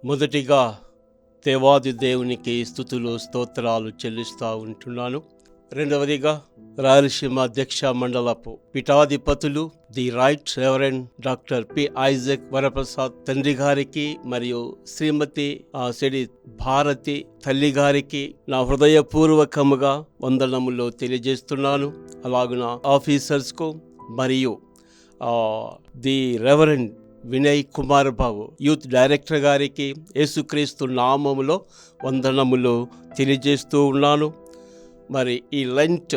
మొదటిగా దేవాది దేవునికి స్తుతులు స్తోత్రాలు చెల్లిస్తూ ఉంటున్నాను. రెండవదిగా రాయలసీమ అధ్యక్ష మండలపు పీఠాధిపతులు the right reverend doctor P Isaac Varaprasad తండ్రి గారికి మరియు శ్రీమతి సిడి భారతి తల్లి గారికి నా హృదయపూర్వకముగా వందనములు తెలియజేస్తున్నాను. అలాగున ఆఫీసర్స్కు మరియు the reverend Vinay Kumar Babu youth director గారికి యేసుక్రీస్తు నామములో వందనములు తెలియజేస్తూ ఉన్నాను. మరి ఈ లెంట్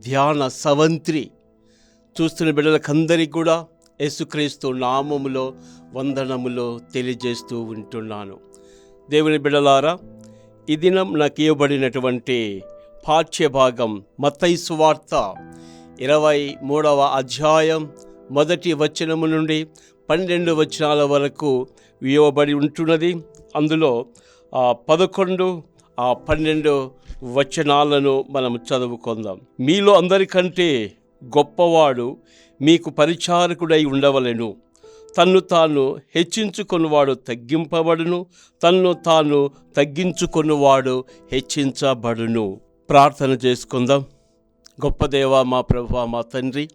ధ్యాన సవంత్రి చూస్తున్న బిడ్డలకందరికీ కూడా యేసుక్రీస్తు నామములో వందనములు తెలియజేస్తూ ఉంటున్నాను. దేవుని బిడ్డలారా, ఈ దినం నాకు ఇవ్వబడినటువంటి పాఠ్యభాగం మత్తయి సువార్త 23వ అధ్యాయం 1 వచనము నుండి 12 వచనాల వరకు ఇవ్వబడి ఉంటున్నది. అందులో 11, 12 వచనాలను మనం చదువుకుందాం. మీలో అందరికంటే గొప్పవాడు మీకు పరిచారకుడై ఉండవలెను. తన్ను తాను హెచ్చించుకున్నవాడు తగ్గింపబడును, తన్ను తాను తగ్గించుకున్నవాడు హెచ్చించబడును. ప్రార్థన చేసుకుందాం. గొప్ప దేవా, మా ప్రభువా, మా తండ్రి,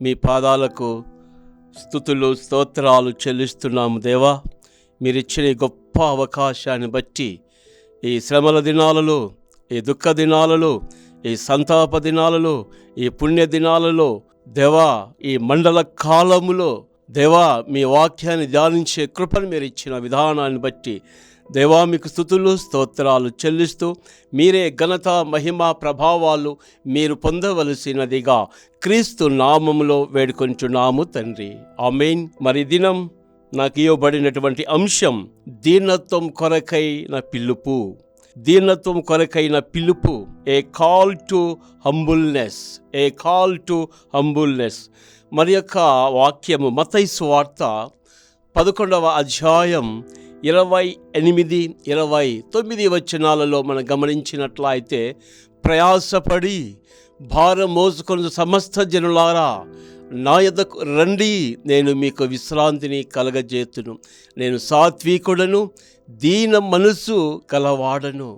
మీ పాదాలకు స్తుతులు స్తోత్రాలు చెల్లిస్తున్నాము. దేవా, మీరిచ్చిన గొప్ప అవకాశాన్ని బట్టి ఈ శ్రమల దినాలలో, ఈ దుఃఖ దినాలలో, ఈ సంతాప దినాలలో, ఈ పుణ్య దినాలలో, దేవా, ఈ మండల కాలములో దేవా, మీ వాక్యాన్ని ధ్యానించే కృపను మీరు ఇచ్చిన విధానాన్ని బట్టి దేవా, మీకు స్తుతులు స్తోత్రాలు చెల్లిస్తూ మీరే ఘనత మహిమ ప్రభావాలు మీరు పొందవలసినదిగా క్రీస్తు నామములో వేడుకొంచున్నాము తండ్రి, ఆమేన్. మరి దినం నాకు ఇవ్వబడినటువంటి అంశం దీనత్వం కొరకైన పిలుపు. దీనత్వం కొరకైన పిలుపు, a call to humbleness, a call to humbleness. మరి యొక్క వాక్యము మత్తయి సువార్త 11వ అధ్యాయం 28, 29 వచనాలలో మనం గమనించినట్లయితే, ప్రయాసపడి భారం మోసుకొను సమస్త జనులారా నా యొద్దకు రండి, నేను మీకు విశ్రాంతిని కలగజేతును. నేను సాత్వికుడను, దీన మనసు కలవాడను.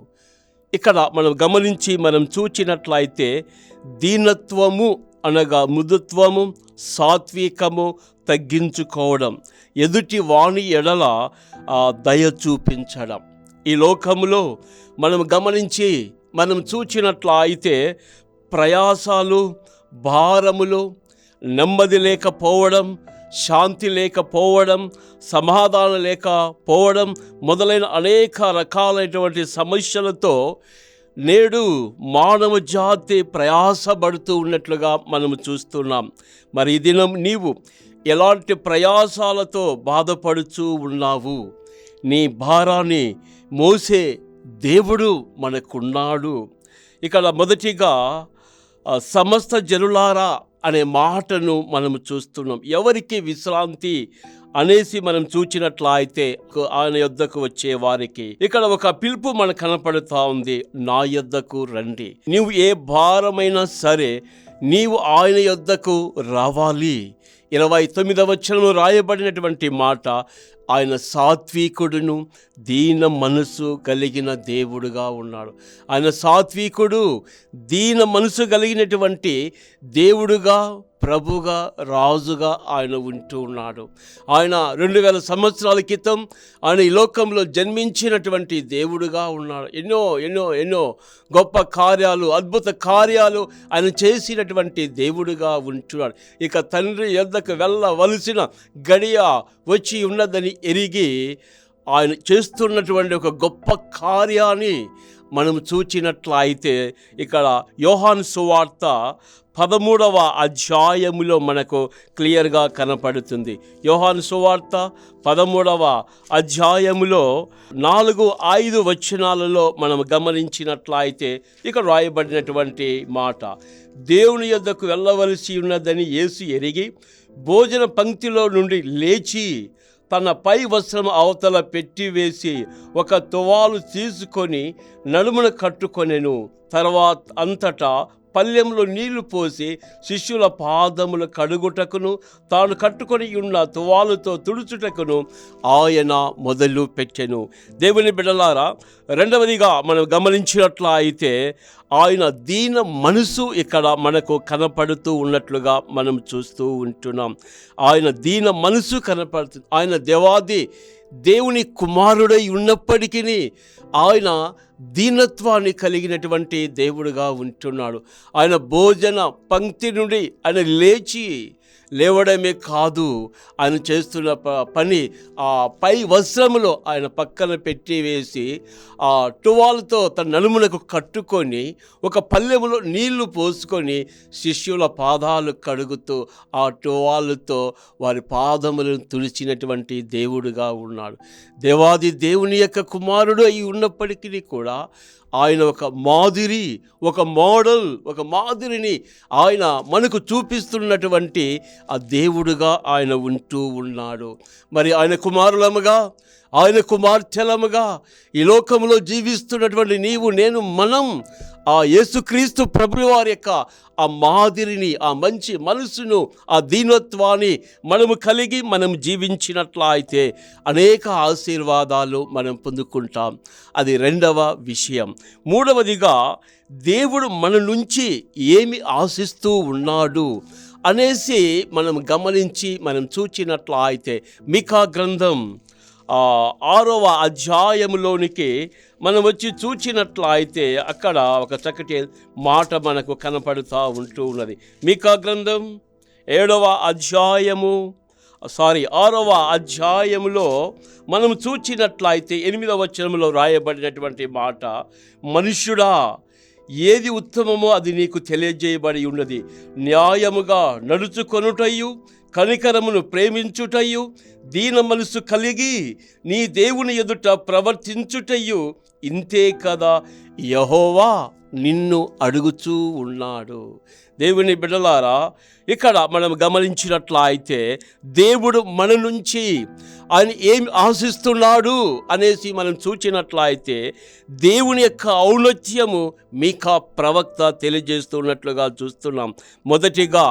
ఇక్కడ మనం గమనించి మనం చూచినట్లయితే దీనత్వము అనగా మృదుత్వము, సాత్వికము, తగ్గించుకోవడం, ఎదుటి వాణి ఎడల దయ చూపించడం. ఈ లోకములో మనం గమనించి మనం చూచినట్లయితే ప్రయాసాలు, భారములు, నెమ్మది లేకపోవడం, శాంతి లేకపోవడం, సమాధానం లేకపోవడం మొదలైన అనేక రకాలైనటువంటి సమస్యలతో నేడు మానవ జాతి ప్రయాసపడుతూ ఉన్నట్లుగా మనము చూస్తున్నాం. మరి ఈ దినం నీవు ఎలాంటి ప్రయాసాలతో బాధపడుతూ ఉన్నావు? నీ భారాన్ని మోసే దేవుడు మనకున్నాడు. ఇక్కడ మొదటిగా సమస్త జనులారా అనే మాటను మనము చూస్తున్నాం. ఎవరికి విశ్రాంతి అనేసి మనం చూచినట్లయితే ఆయన యొద్దకు వచ్చే వారికి ఇక్కడ ఒక పిలుపు మనకు కనపడుతూ ఉంది, నా యొద్దకు రండి. నీవు ఏ భారమైనా సరే నీవు ఆయన యొద్దకు రావాలి. 29వ వచనంలో రాయబడినటువంటి మాట, ఆయన సాత్వికుడును, దీన మనసు కలిగిన దేవుడుగా ఉన్నాడు. ఆయన సాత్వికుడు, దీన మనసు కలిగినటువంటి దేవుడుగా, ప్రభుగా, రాజుగా ఆయన ఉంటూ ఉన్నాడు. ఆయన 2000 సంవత్సరాల క్రితం ఆయన ఈ లోకంలో జన్మించినటువంటి దేవుడుగా ఉన్నాడు. ఎన్నో ఎన్నో ఎన్నో గొప్ప కార్యాలు, అద్భుత కార్యాలు ఆయన చేసినటువంటి దేవుడుగా ఉంటున్నాడు. ఇక తండ్రి యొద్దకు వెళ్ళవలసిన గడియ వచ్చి ఉన్నదని ఎరిగి ఆయన చేస్తున్నటువంటి ఒక గొప్ప కార్యాన్ని మనం చూచినట్లయితే ఇక్కడ యోహాను సువార్త 13వ అధ్యాయములో మనకు క్లియర్గా కనపడుతుంది. యోహాను సువార్త 13వ అధ్యాయములో 4-5 వచనాలలో మనం గమనించినట్లయితే ఇక్కడ రాయబడినటువంటి మాట, దేవుని యొద్దకు వెళ్ళవలసి ఉన్నదని యేసు ఎరిగి భోజన పంక్తిలో నుండి లేచి తన పై వస్త్రం అవతల పెట్టివేసి ఒక తువాలు తీసుకొని నడుమున కట్టుకొనెను. తర్వాత అంతటా పళ్ళెంలో నీళ్లు పోసి శిష్యుల పాదములు కడుగుటకును తాను కట్టుకొని ఉన్న తువాలుతో తుడుచుటకును ఆయన మొదలు పెట్టెను. దేవుని బిడ్డలారా, రెండవదిగా మనం గమనించినట్ల అయితే ఆయన దీన మనసు ఇక్కడ మనకు కనపడుతూ ఉన్నట్లుగా మనం చూస్తూ ఉంటున్నాం. ఆయన దీన మనసు కనపడుతుంది. ఆయన దేవుని కుమారుడై ఉన్నప్పటికీ ఆయన దీనత్వాన్ని కలిగినటువంటి దేవుడుగా ఉంటున్నాడు. ఆయన భోజన పంక్తి నుండి ఆయన లేవడమే కాదు, ఆయన చేస్తున్న పని ఆ పై వస్త్రములో ఆయన పక్కన పెట్టి వేసి ఆ టువాలుతో తన నలుమునకు కట్టుకొని ఒక పల్లెములో నీళ్లు పోసుకొని శిష్యుల పాదాలు కడుగుతూ ఆ టువాలుతో వారి పాదములను తుడిచినటువంటి దేవుడుగా ఉన్నాడు. దేవాది దేవుని యొక్క కుమారుడు అయి ఉన్నప్పటికీ కూడా ఆయన ఒక మాదిరిని ఆయన మనకు చూపిస్తున్నటువంటి ఆ దేవుడుగా ఆయన ఉంటూ ఉన్నాడు. మరి ఆయన కుమారులముగా, ఆయన కుమార్తెలముగా ఈ లోకంలో జీవిస్తున్నటువంటి నీవు నేను మనం ఆ యేసుక్రీస్తు ప్రభువు వారి యొక్క ఆ మాదిరిని, ఆ మంచి మనసును, ఆ దీనత్వాన్ని మనము కలిగి మనం జీవించినట్లా అయితే అనేక ఆశీర్వాదాలు మనం పొందుకుంటాం. అది రెండవ విషయం. మూడవదిగా, దేవుడు మన నుంచి ఏమి ఆశిస్తూ ఉన్నాడు అనేసి మనం గమనించి మనం చూచినట్లా అయితే మీకా గ్రంథం 6వ అధ్యాయంలోనికి మనం వచ్చి చూచినట్లా అయితే అక్కడ ఒక చక్కటి మాట మనకు కనపడుతూ ఉంటూ ఉన్నది. మీకా గ్రంథం 6వ అధ్యాయములో మనం చూచినట్లయితే 8వ వచనంలో రాయబడినటువంటి మాట, మనుష్యుడా, ఏది ఉత్తమమో అది నీకు తెలియజేయబడి ఉన్నది. న్యాయముగా నడుచుకొనుటయు, కనికరమును ప్రేమించుటయు, దీన మనసు కలిగి నీ దేవుని ఎదుట ప్రవర్తించుటయు ఇంతే కదా యెహోవా నిన్ను అడుగుచూ ఉన్నాడు. దేవుని బిడ్డలారా, ఇక్కడ మనం గమనించినట్లా అయితే దేవుడు మన నుంచి ఆయన ఏమి ఆశిస్తున్నాడు అనేసి మనం చూచినట్లా అయితే దేవుని యొక్క ఔన్నత్యము మీకా ప్రవక్త తెలియజేస్తున్నట్లుగా చూస్తున్నాం. మొదటిగా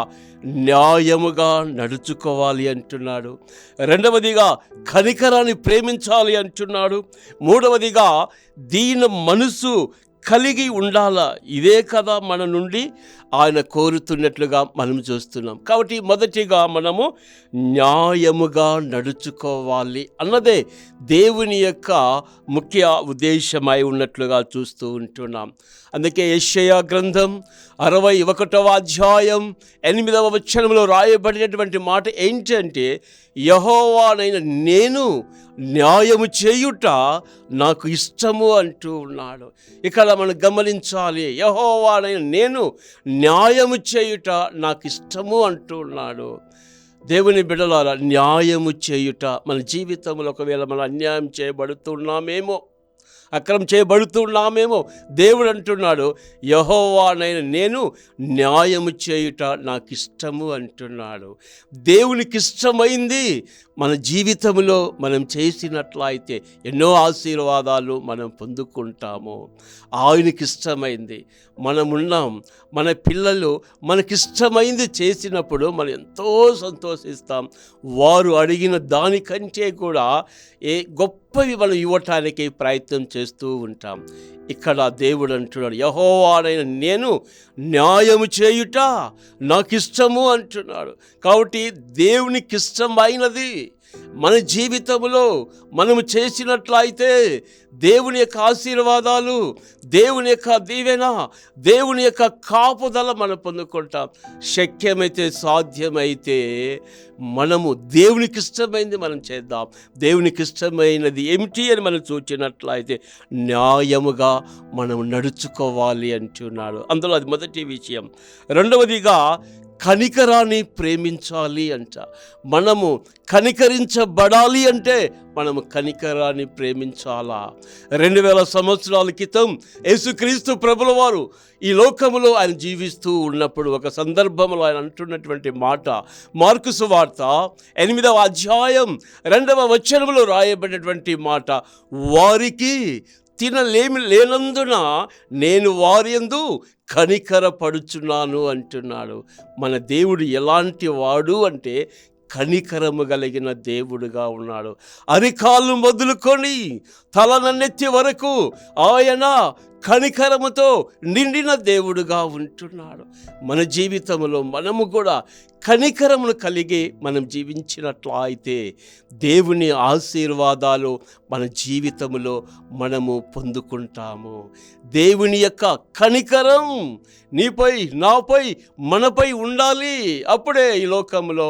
న్యాయముగా నడుచుకోవాలి అంటున్నాడు. రెండవదిగా కనికరాన్ని ప్రేమించాలి అంటున్నాడు. మూడవదిగా దీన మనసు కలిగి ఉండాలా. ఇదే కదా మన నుండి ఆయన కోరుతున్నట్లుగా మనం చూస్తున్నాం. కాబట్టి మొదటిగా మనము న్యాయముగా నడుచుకోవాలి అన్నదే దేవుని యొక్క ముఖ్య ఉద్దేశమై ఉన్నట్లుగా చూస్తూ ఉంటున్నాం. అందుకే యెషయా గ్రంథం 61వ అధ్యాయం 8వ వచనంలో రాయబడినటువంటి మాట ఏంటంటే, యెహోవానైన నేను న్యాయము చేయుట నాకు ఇష్టము అంటూ ఉన్నాడు. ఇక్కడ మనం గమనించాలి, యెహోవానైన నేను న్యాయము చేయుట నాకు ఇష్టము అంటూ ఉన్నాడు. దేవుని బిడ్డలారా, న్యాయము చేయుట మన జీవితంలో ఒకవేళ మనం అన్యాయం చేయబడుతున్నామేమో, అక్రమం చేయబడుతున్నామేమో, దేవుడు అంటున్నాడు, యెహోవానైన నేను న్యాయము చేయుట నాకు ఇష్టము అంటున్నాడు. దేవునికి ఇష్టమైంది మన జీవితంలో మనం చేసినట్లయితే ఎన్నో ఆశీర్వాదాలు మనం పొందుకుంటాము. ఆయనకి ఇష్టమైంది మనమున్నాం, మన పిల్లలు మనకిష్టమైంది చేసినప్పుడు మనం ఎంతో సంతోషిస్తాం. వారు అడిగిన దానికంటే కూడా గొప్పవి మనం ఇవ్వటానికి ప్రయత్నం చేస్తూ ఉంటాం. ఇక్కడ దేవుడు అంటున్నాడు, యెహోవానైన నేను న్యాయము చేయుట నాకు ఇష్టము అంటున్నాడు. కాబట్టి దేవునికి ఇష్టమైనది మన జీవితంలో మనము చేసినట్లయితే దేవుని యొక్క ఆశీర్వాదాలు, దేవుని యొక్క దీవెన, దేవుని యొక్క కాపుదల మనం పొందుకుంటాం. శక్యమైతే, సాధ్యమైతే మనము దేవునికి ఇష్టమైనది మనం చేద్దాం. దేవునికి ఇష్టమైనది ఏమిటి అని మనం చూచినట్లయితే న్యాయముగా మనం నడుచుకోవాలి అంటున్నాడు. అందులో అది మొదటి విషయం. రెండవదిగా కనికరాన్ని ప్రేమించాలి అంట. మనము కనికరించబడాలి అంటే మనము కనికరాన్ని ప్రేమించాలా. 2000 సంవత్సరాల క్రితం యేసుక్రీస్తు ప్రభుల వారు ఈ లోకములో ఆయన జీవిస్తూ ఉన్నప్పుడు ఒక సందర్భంలో ఆయన అంటున్నటువంటి మాట, మార్కు సువార్త 8వ అధ్యాయం 2వ వచనంలో రాయబడినటువంటి మాట, వారికి లేనందున నేను వారి యందు కనికరపడుచున్నాను అంటున్నాడు. మన దేవుడు ఎలాంటి వాడు అంటే కనికరము కలిగిన దేవుడుగా ఉన్నాడు. అరికాళ్ళు మొదలుకొని తలనెత్తి వరకు ఆయన కనికరముతో నిండిన దేవుడుగా ఉంటున్నాడు. మన జీవితంలో మనము కూడా కనికరమును కలిగి మనం జీవించినట్లు అయితే దేవుని ఆశీర్వాదాలు మన జీవితంలో మనము పొందుకుంటాము. దేవుని యొక్క కనికరం నీపై, నాపై, మనపై ఉండాలి. అప్పుడే ఈ లోకంలో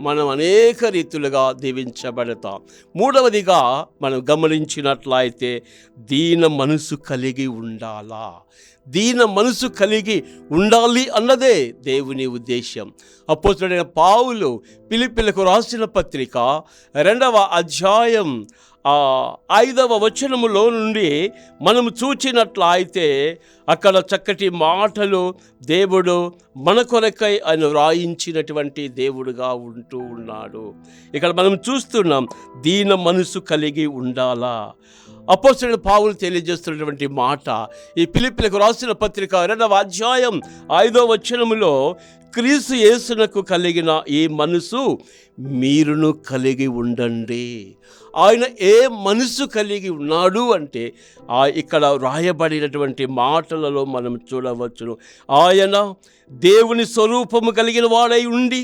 మనం అనేక రీతులుగా దీవించబడతాం. మూడవదిగా మనం గమనించినట్లయితే దీన మనసు కలిగి ఉండాలా. దీన మనసు కలిగి ఉండాలి అన్నదే దేవుని ఉద్దేశం. అపోస్తలుడైన పౌలు ఫిలిప్పీయులకు రాసిన పత్రిక 2వ అధ్యాయం 5వ వచనములో నుండి మనము చూచినట్లయితే అక్కడ చక్కటి మాటలు దేవుడు మన కొరకై ఆయన వ్రాయించినటువంటి దేవుడుగా ఉంటూ ఉన్నాడు. ఇక్కడ మనం చూస్తున్నాం దీన మనసు కలిగి ఉండాలా. అపోస్తలుడైన పౌలు తెలియజేస్తున్నటువంటి మాట ఈ ఫిలిప్పీయులకు రాసిన పత్రిక 2వ అధ్యాయం 5వ వచనములో క్రీస్తు యేసునకు కలిగిన ఈ మనసు మీరును కలిగి ఉండండి. ఆయన ఏ మనసు కలిగి ఉన్నాడు అంటే ఇక్కడ రాయబడినటువంటి మాటలలో మనం చూడవచ్చును. ఆయన దేవుని స్వరూపము కలిగిన వాడై ఉండి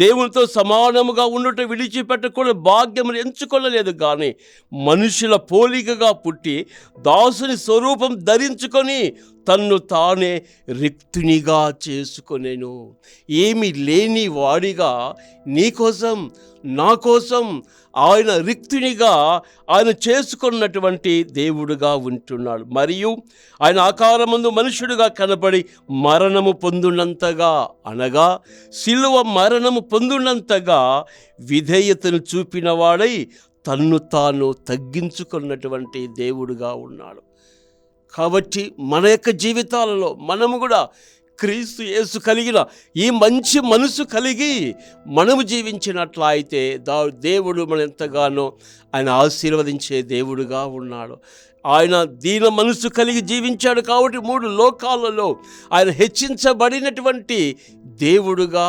దేవునితో సమానముగా ఉండుట విడిచిపెట్టకుండా భాగ్యమును ఎంచుకొనలేదు, కానీ మనుషుల పోలికగా పుట్టి దాసుని స్వరూపం ధరించుకొని తన్ను తానే రిక్తునిగా చేసుకొనెను. ఏమి లేని వాడిగా నీకోసం, నా కోసం ఆయన రిక్తునిగా ఆయన చేసుకున్నటువంటి దేవుడుగా ఉంటున్నాడు. మరియు ఆయన ఆకారమందు మనుషుడుగా కనబడి మరణము పొందునంతగా, అనగా శిలువ మరణము పొందునంతగా విధేయతను చూపిన వాడై తన్ను తాను తగ్గించుకున్నటువంటి దేవుడుగా ఉన్నాడు. కాబట్టి మన యొక్క జీవితాలలో మనము కూడా క్రీస్తు యేసు కలిగిన ఈ మంచి మనసు కలిగి మనము జీవించినట్లయితే దేవుడు మన ఎంతగానో ఆయన ఆశీర్వదించే దేవుడుగా ఉన్నాడు. ఆయన దీన మనసు కలిగి జీవించాడు కాబట్టి 3 లోకాలలో ఆయన హెచ్చించబడినటువంటి దేవుడుగా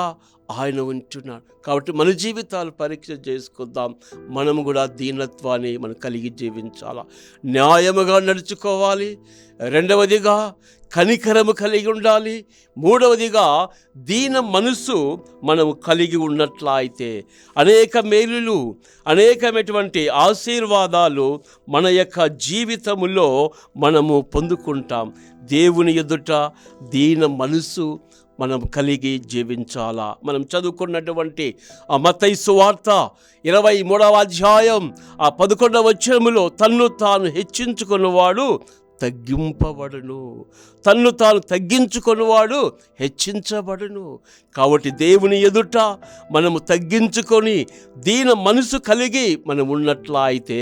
ఆయన ఉంటున్నాడు. కాబట్టి మన జీవితాలు పరీక్ష చేసుకుందాం. మనము కూడా దీనత్వాన్ని మనం కలిగి జీవించాలా, న్యాయముగా నడుచుకోవాలి. 2వదిగా కనికరము కలిగి ఉండాలి. 3వదిగా దీన మనసు మనము కలిగి ఉన్నట్లయితే అనేక మేలులు, అనేకమైనటువంటి ఆశీర్వాదాలు మన యొక్క జీవితములో మనము పొందుకుంటాం. దేవుని ఎదుట దీన మనసు మనం కలిగి జీవించాలా. మనం చదువుకున్నటువంటి మత్తయి సువార్త 23వ అధ్యాయం 11వ వచనములో తన్ను తాను హెచ్చించుకున్నవాడు తగ్గింపబడును, తన్ను తాను తగ్గించుకున్నవాడు హెచ్చించబడును. కాబట్టి దేవుని ఎదుట మనము తగ్గించుకొని దీన మనసు కలిగి మనం ఉన్నట్లయితే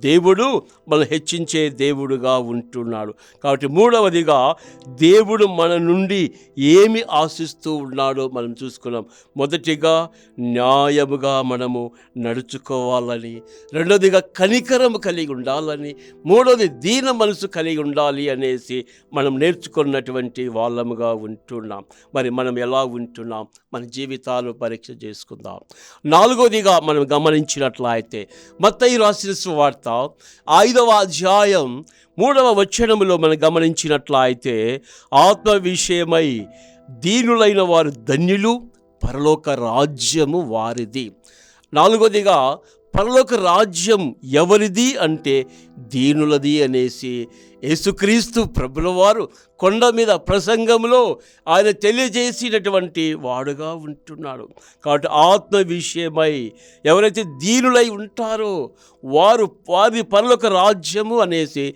దేవుడు మనం హెచ్చించే దేవుడుగా ఉంటున్నాడు. కాబట్టి 3వదిగా దేవుడు మన నుండి ఏమి ఆశిస్తూ ఉన్నాడో మనం చూసుకున్నాం. మొదటిగా న్యాయముగా మనము నడుచుకోవాలని, 2వదిగా కనికరము కలిగి ఉండాలని, 3వది దీన మనసు కలిగి ఉండాలి అనేసి మనం నేర్చుకున్నటువంటి వాళ్ళముగా ఉంటున్నాం. మరి మనం ఎలా ఉంటున్నాం? మన జీవితాలు పరీక్ష చేసుకుందాం. 4వదిగా మనం గమనించినట్లయితే మత్తయి రాసిన సువార్త 5వ అధ్యాయం 3వ వచనములో మనం గమనించినట్లయితే ఆత్మ విషయమై దీనులైన వారు ధన్యులు, పరలోక రాజ్యము వారిది. 4వదిగా పరలోక రాజ్యం ఎవరిది అంటే దీనులది అనేసి యేసుక్రీస్తు ప్రభుల వారు కొండ మీద ప్రసంగంలో ఆయన తెలియజేసినటువంటి వాడుగా ఉంటున్నాడు. కాబట్టి ఆత్మ విషయమై ఎవరైతే దీనులై ఉంటారో వారి పరలోక రాజ్యము అనేసి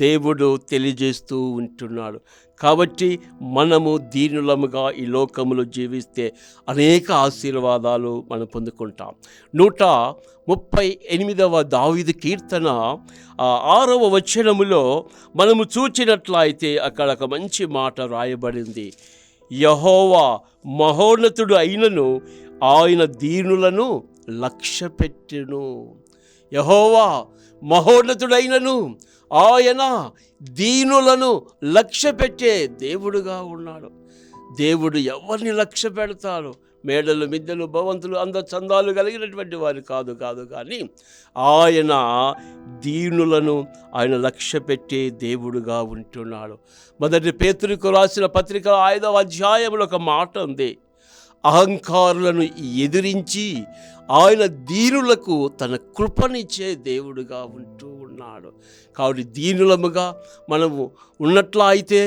దేవుడు తెలియజేస్తూ ఉంటున్నాడు. కాబట్టి మనము దీనులముగా ఈ లోకములో జీవిస్తే అనేక ఆశీర్వాదాలు మనం పొందుకుంటాం. 138వ దావీదు కీర్తన 6వ వచనములో మనము చూచినట్లయితే అక్కడ ఒక మంచి మాట రాయబడింది. యెహోవా మహోన్నతుడు అయినను ఆయన దీనులను లక్ష్యపెట్టెను. యెహోవా మహోన్నతుడైనను ఆయన దీనులను లక్ష్యపెట్టే దేవుడుగా ఉన్నాడు. దేవుడు ఎవరిని లక్ష్య పెడతాడు? మేడలు, మిద్దెలు, భవంతులు, చందాలు కలిగినటువంటి వారు కాదు కానీ ఆయన దీనులను ఆయన లక్ష్య పెట్టే దేవుడుగా ఉంటున్నాడు. మొదటి పేతురుకు రాసిన పత్రిక 5వ అధ్యాయంలో ఒక మాట ఉంది. అహంకారులను ఎదిరించి ఆయన దీనులకు తన కృపనిచ్చే దేవుడుగా ఉంటూ ఉన్నాడు. కాబట్టి దీనులముగా మనము ఉన్నట్లా అయితే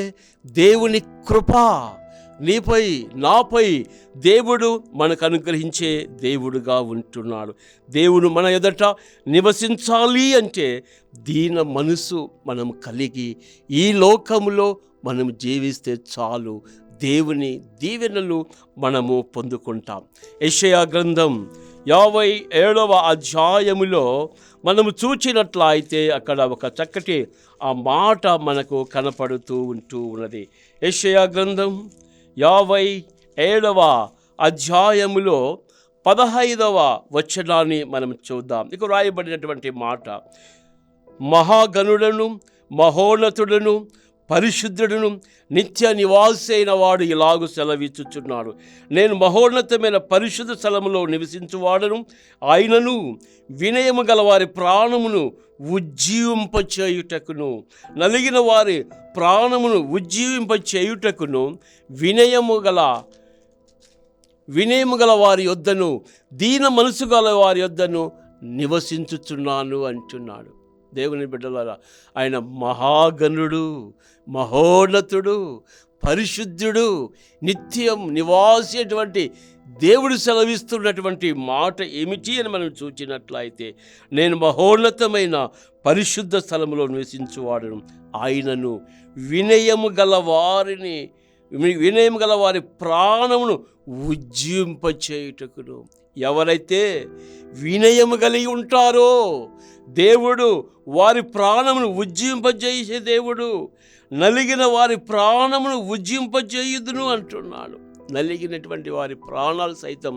దేవుని కృప నీపై నాపై దేవుడు మనకు అనుగ్రహించే దేవుడుగా ఉంటున్నాడు. దేవుడు మన ఎదుట నివసించాలి అంటే దీన మనసు మనం కలిగి ఈ లోకములో మనం జీవిస్తే చాలు, దేవుని దీవెనలు మనము పొందుకుంటాం. యెషయా గ్రంథం 57వ అధ్యాయములో మనము చూచినట్లయితే అక్కడ ఒక చక్కటి ఆ మాట మనకు కనపడుతూ ఉంటూ ఉన్నది. యెషయా గ్రంథం 57వ అధ్యాయములో 15వ వచనాన్ని మనం చూద్దాం. ఇక రాయబడినటువంటి మాట, మహాగణుడను మహోన్నతుడను పరిశుద్ధుడును నిత్య నివాసి అయిన వాడు ఇలాగు సెలవిచ్చుచున్నాడు. నేను మహోన్నతమైన పరిశుద్ధ స్థలములో నివసించువాడను, ఆయనను వినయము గల వారి ప్రాణమును ఉజ్జీవింపచేయుటకును, నలిగిన వారి ప్రాణమును ఉజ్జీవింపచేయుటకును వినయము గల వారి యొద్దను దీన మనసు గల వారి యొద్దను నివసించుచున్నాను అంటున్నాడు. దేవుని బిడ్డలారా, ఆయన మహాగణుడు, మహోన్నతుడు, పరిశుద్ధుడు, నిత్యం నివాసి అటువంటి దేవుడు సెలవిస్తున్నటువంటి మాట ఏమిటి అని మనం చూచినట్లయితే, నేను మహోన్నతమైన పరిశుద్ధ స్థలములో నివసించువాడను, ఆయనను వినయము గల వారి ప్రాణమును ఉజ్జీవింపచేయుటకును. ఎవరైతే వినయము కలిగి ఉంటారో దేవుడు వారి ప్రాణమును ఉజ్జింపజేసే దేవుడు. నలిగిన వారి ప్రాణమును ఉజ్జింపజేయుదును అంటున్నాడు. నలిగినటువంటి వారి ప్రాణాలు సైతం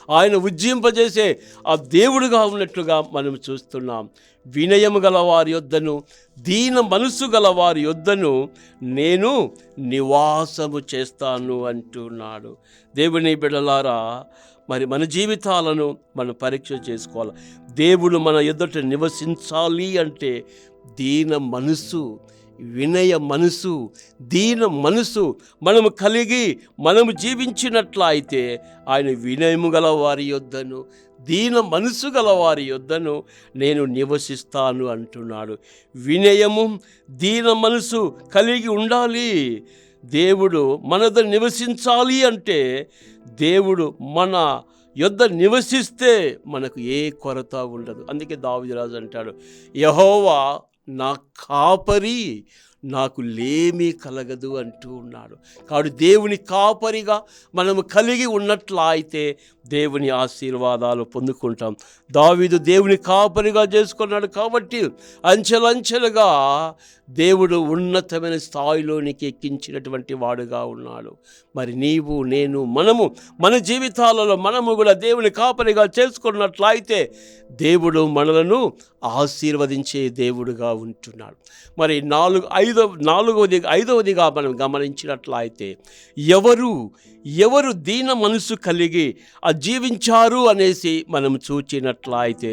ఆయన ఉజ్జింపజేసే ఆ దేవుడుగా ఉన్నట్లుగా మనం చూస్తున్నాం. వినయము గల వారి యొద్దను దీన మనసు గల వారి యొద్దను నేను నివాసము చేస్తాను అంటున్నాడు. దేవుని బిడ్డలారా, మరి మన జీవితాలను మనం పరీక్ష చేసుకోవాలి. దేవుడు మన ఎదుట నివసించాలి అంటే దీన మనసు, వినయ మనసు, దీన మనసు మనము కలిగి మనము జీవించినట్లయితే ఆయన వినయము గల వారి యొద్దను దీన మనసు గల వారి యొద్దను నేను నివసిస్తాను అంటున్నాడు. వినయము, దీన మనసు కలిగి ఉండాలి. దేవుడు మనద నివసించాలి అంటే దేవుడు మన యొద్ద నివసిస్తే మనకు ఏ కొరత ఉండదు. అందుకే దావీదు రాజు అంటాడు, యెహోవా నా కాపరి, నాకు లేమి కలగదు అంటూ ఉన్నాడు. కాబట్టి దేవుని కాపరిగా మనము కలిగి ఉన్నట్లయితే దేవుని ఆశీర్వాదాలు పొందుకుంటాం. దావీదు దేవుని కాపరిగా చేసుకున్నాడు కాబట్టి అంచెలంచెలుగా దేవుడు ఉన్నతమైన స్థాయిలోనికి ఎక్కించినటువంటి వాడుగా ఉన్నాడు. మరి నీవు, నేను, మనము మన జీవితాలలో మనము కూడా దేవుని కాపరిగా చేసుకున్నట్లయితే దేవుడు మనలను ఆశీర్వదించే దేవుడుగా ఉంటున్నాడు. మరి ఐదవదిగా మనం గమనించినట్లయితే ఎవరు దీన మనసు కలిగి జీవించారు అనేసి మనం చూచినట్లయితే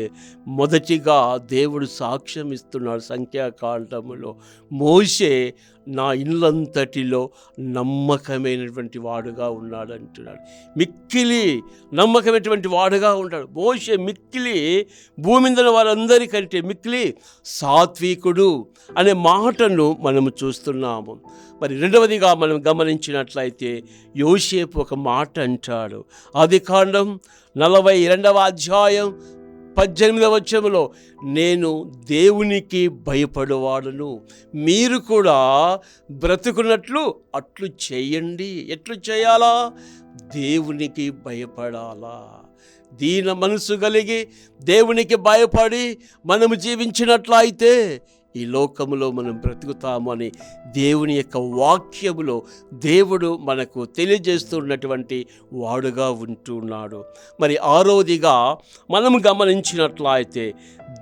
మొదటిగా దేవుడు సాక్ష్యం ఇస్తున్నాడు. సంఖ్యాకాండములో మోషే నా ఇల్లంతటిలో నమ్మకమైనటువంటి వాడుగా ఉన్నాడు అంటున్నాడు. మిక్కిలి నమ్మకమైనటువంటి వాడుగా ఉంటాడు. మోషే మిక్కిలి భూమి మీద వారందరికంటే మిక్కిలి సాత్వికుడు అనే మాటను మనము చూస్తున్నాము. మరి రెండవదిగా మనం గమనించినట్లయితే యోసేపు ఒక మాట అంటాడు. ఆదికాండం 42వ అధ్యాయం 18వ వచనంలో, నేను దేవునికి భయపడేవాడును, మీరు కూడా బ్రతుకున్నట్లు అట్లు చేయండి. ఎట్లు చేయాలా? దేవునికి భయపడాలా. దీన మనసు కలిగి దేవునికి భయపడి మనము జీవించినట్లయితే ఈ లోకములో మనం బ్రతుకుతాము అని దేవుని యొక్క వాక్యములో దేవుడు మనకు తెలియజేస్తున్నటువంటి వాడుగా ఉంటున్నాడు. మరి ఆరోదిగా మనం గమనించినట్లయితే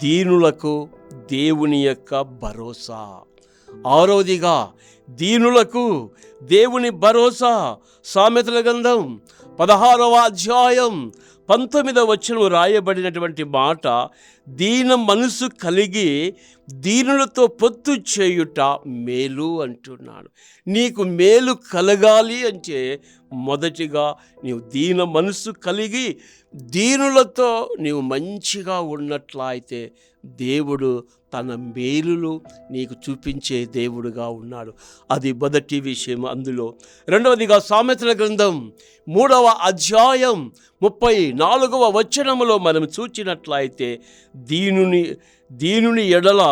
దీనులకు దేవుని యొక్క భరోసా. ఆరోదిగా దీనులకు దేవుని భరోసా. సామెతల గ్రంథం 16వ అధ్యాయం 19వ వచనం రాయబడినటువంటి మాట, దీన మనసు కలిగి దీనులతో పొత్తు చేయుట మేలు అంటున్నాడు. నీకు మేలు కలగాలి అంటే మొదటిగా నీవు దీన మనసు కలిగి దీనులతో నీవు మంచిగా ఉన్నట్లయితే దేవుడు తన మేలులు నీకు చూపించే దేవుడుగా ఉన్నాడు. అది మొదటి విషయం. అందులో రెండవదిగా సామెతల గ్రంథం 3వ అధ్యాయం 34వ వచనములో మనం చూచినట్లయితే దీనుని ఎడల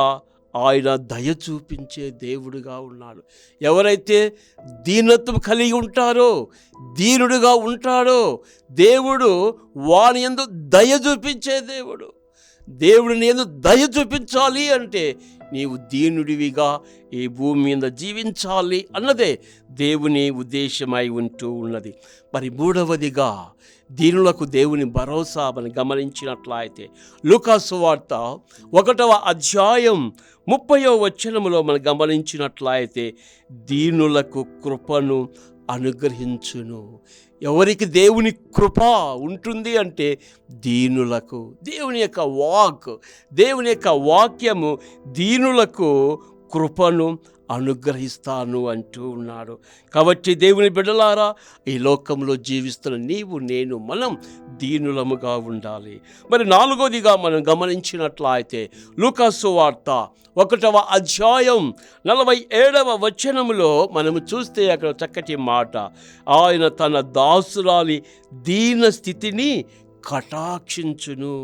ఆయన దయ చూపించే దేవుడుగా ఉన్నాడు. ఎవరైతే దీనత్వం కలిగి ఉంటారో, దీనుడుగా ఉంటాడో, దేవుడు వాని యందు దయ చూపించే దేవుడు. దేవుడిని యందు దయ చూపించాలి అంటే నీవు దీనుడివిగా ఈ భూమి మీద జీవించాలి అన్నదే దేవుని ఉద్దేశమై ఉంటూ ఉన్నది. మరి మూడవదిగా దీనులకు దేవుని భరోసా మనం గమనించినట్లయితే లూకా సువార్త 1వ అధ్యాయం 30వ వచనములో మనం గమనించినట్లయితే దీనులకు కృపను అనుగ్రహించును. ఎవరికి దేవుని కృప ఉంటుంది అంటే దీనులకు. దేవుని యొక్క దేవుని యొక్క వాక్యము దీనులకు కృపను అనుగ్రహిస్తాను అంటూ ఉన్నాడు. కాబట్టి దేవుని బిడ్డలారా, ఈ లోకంలో జీవిస్తున్న నీవు, నేను, మనం దీనులముగా ఉండాలి. మరి నాలుగోదిగా మనం గమనించినట్లయితే లూకా సువార్త 1వ అధ్యాయం 47వ వచనములో మనము చూస్తే అక్కడ చక్కటి మాట, ఆయన తన దాసురాలి దీన స్థితిని కటాక్షించును.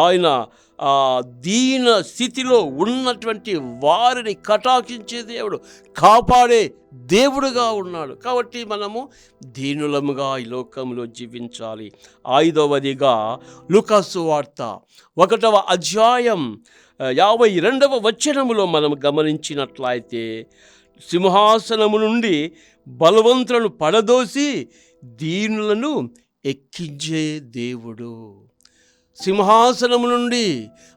ఆయన దీన స్థితిలో ఉన్నటువంటి వారిని కటాక్షించే దేవుడు, కాపాడే దేవుడుగా ఉన్నాడు. కాబట్టి మనము దీనులముగా ఈ లోకంలో జీవించాలి. 5వదిగా లూకా సువార్త 1వ అధ్యాయం 52వ వచనములో మనం గమనించినట్లయితే సింహాసనము నుండి బలవంతులను పడదోసి దీనులను ఎక్కించే దేవుడు. సింహాసనము నుండి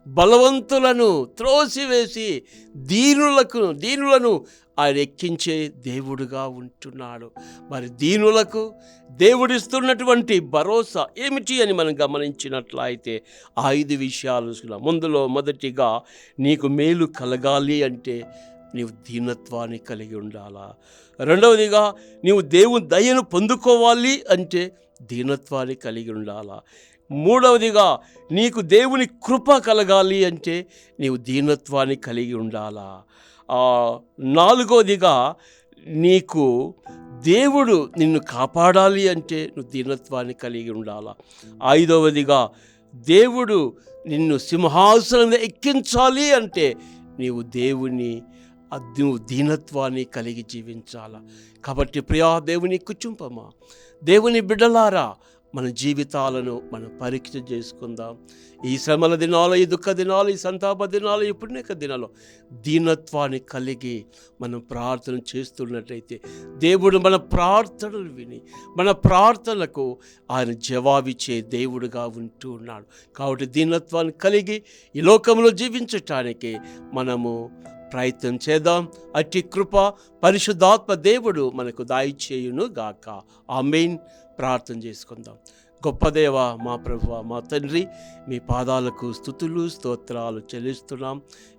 బలవంతులను త్రోసివేసి దీనులను ఆయన ఎక్కించే దేవుడుగా ఉంటున్నాడు. మరి దీనులకు దేవుడిస్తున్నటువంటి భరోసా ఏమిటి అని మనం గమనించినట్లయితే 5 విషయాలు. మొదటిగా నీకు మేలు కలగాలి అంటే నీవు దీనత్వాన్ని కలిగి ఉండాలా. రెండవదిగా నీవు దేవుని దయను పొందుకోవాలి అంటే దీనత్వాన్ని కలిగి ఉండాలా. మూడవదిగా నీకు దేవుని కృప కలగాలి అంటే నీవు దీనత్వాన్ని కలిగి ఉండాలా. నాలుగవదిగా నీకు దేవుడు నిన్ను కాపాడాలి అంటే నువ్వు దీనత్వాన్ని కలిగి ఉండాలా. 5వదిగా దేవుడు నిన్ను సింహాసనం ఎక్కించాలి అంటే నీవు నువ్వు దీనత్వాన్ని కలిగి జీవించాలా. కాబట్టి ప్రియా దేవుని కుటుంబమా, దేవుని బిడ్డలారా, మన జీవితాలను మనం పరీక్ష చేసుకుందాం. ఈ శ్రమల దినాలు, ఈ దుఃఖ దినాలు, ఈ సంతాప దినాలు, ఈ పుణ్యక దినాలు దీనత్వాన్ని కలిగి మనం ప్రార్థన చేస్తున్నట్లయితే దేవుడు మన ప్రార్థనలు విని మన ప్రార్థనలకు ఆయన జవాబిచ్చే దేవుడుగా ఉంటూ ఉన్నాడు. కాబట్టి దీనత్వాన్ని కలిగి ఈ లోకంలో జీవించటానికి మనము ప్రయత్నం చేద్దాం. అట్టి కృప పరిశుద్ధాత్మ దేవుడు మనకు దయచేయును గాక. ఆమేన్. ప్రార్థన చేసుకుందాం. గొప్ప దేవ, మా ప్రభువా, మా తండ్రి, మీ పాదాలకు స్తుతులు స్తోత్రాలు చెల్లిస్తున్నాం.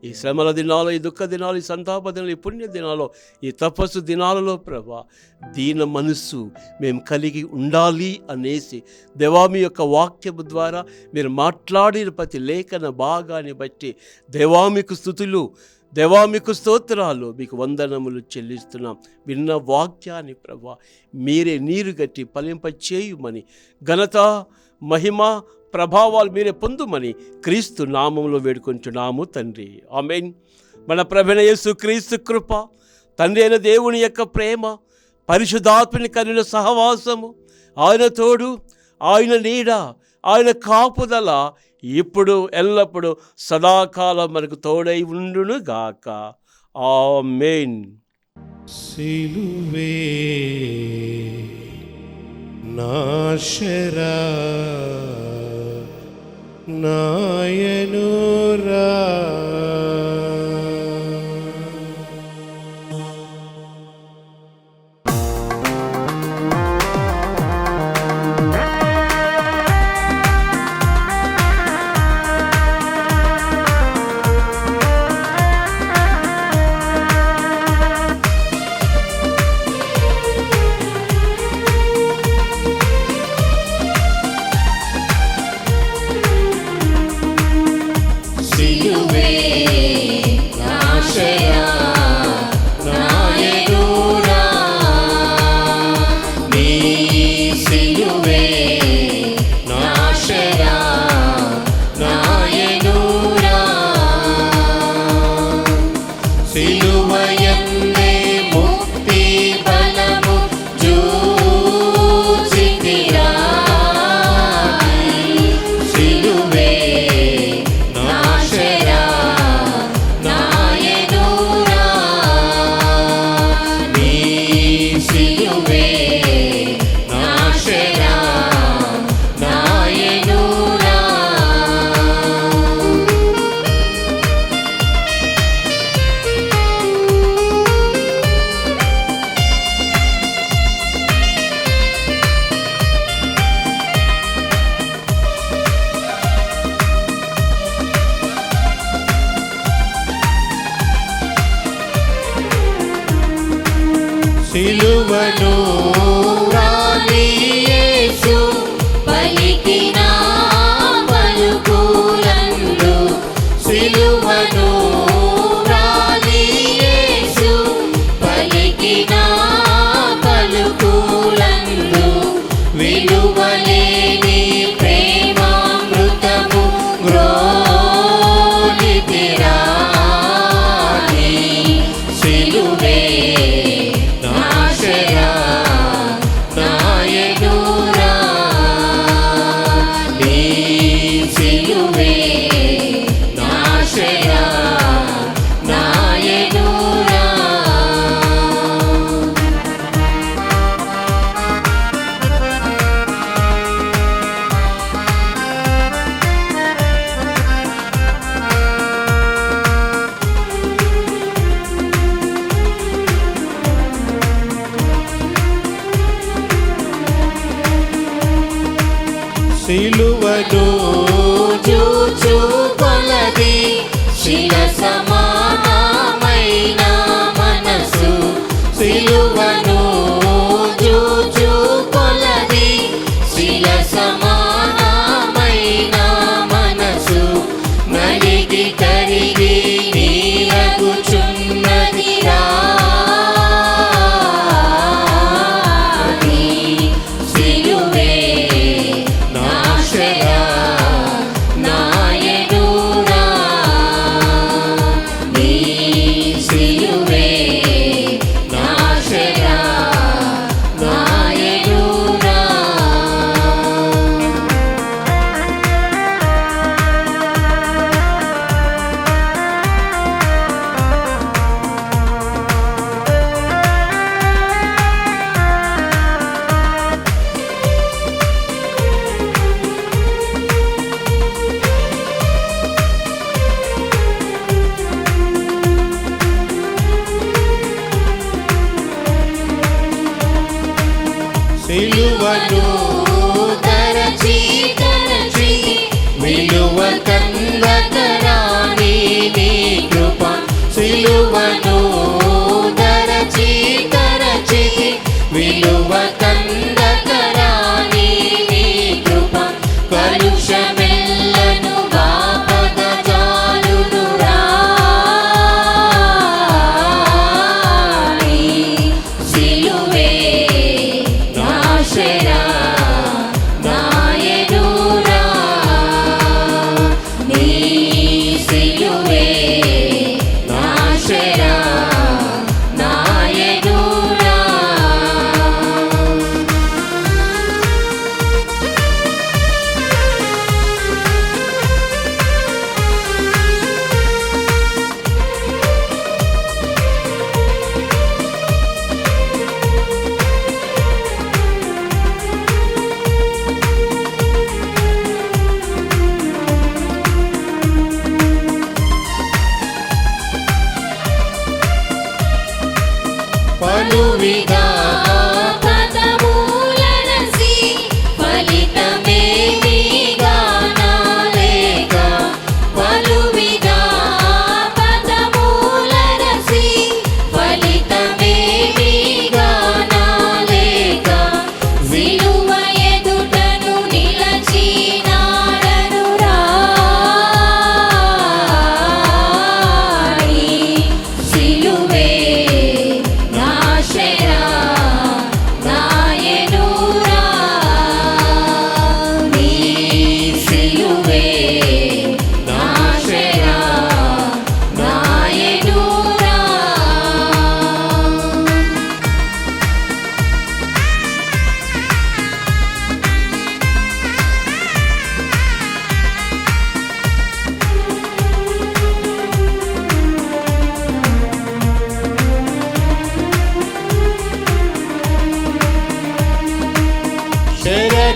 ఈ శ్రమల దినాలు, ఈ దుఃఖ దినాలు, ఈ సంతాప దినాలు, ఈ పుణ్య దినాలు, ఈ తపస్సు దినాలలో ప్రభువా దీన మనస్సు మేము కలిగి ఉండాలి అనేసి దేవా మీ యొక్క వాక్యము ద్వారా మీరు మాట్లాడిన ప్రతి లేఖన భాగాన్ని బట్టి దేవా మీకు స్తుతులు, దేవా మీకు స్తోత్రాలు, మీకు వందనములు చెల్లిస్తున్నాం. విన్న వాక్యాన్ని ప్రభువా మీరే నీరు గట్టి ఫలింపచేయుమని, ఘనత మహిమ ప్రభావాలు మీరే పొందుమని క్రీస్తు నామములో వేడుకుంటున్నాము తండ్రి. ఆమేన్. మన ప్రభువైన యేసు క్రీస్తు కృప, తండ్రి అయిన దేవుని యొక్క ప్రేమ, పరిశుద్ధాత్మని కనిన సహవాసము, ఆయన తోడు, ఆయన నీడ, ఆయన కాపుదల ఇప్పుడు ఎల్లప్పుడూ సదాకాలం మనకు తోడై ఉండును గాక. ఆమేన్. సిలువే నాశరా నాయనురా సిలువను రాని యేసు పలికిన పలుకులందు సిలువను రాని యేసు పలికిన పలుకులందు విలువలేని ప్రేమామృతము గ్రోలితిరా సిలువే సిలువను చూచు కొలది శిల సమానమైన మనసు సిలువను చూచు కొలది శిల సమానమైన మనసు నలిగి కరిగి నీలగుచున్నదిరా సిలువే సిలువను తరచి తరచి విలువ కందకరాని నీ కృప సిలువను తరచి తరచి విలువ కందకరాని నీ కృప కలుషమెల్లను బాపద జాలునురా సిలువే నాశరా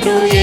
నన్ను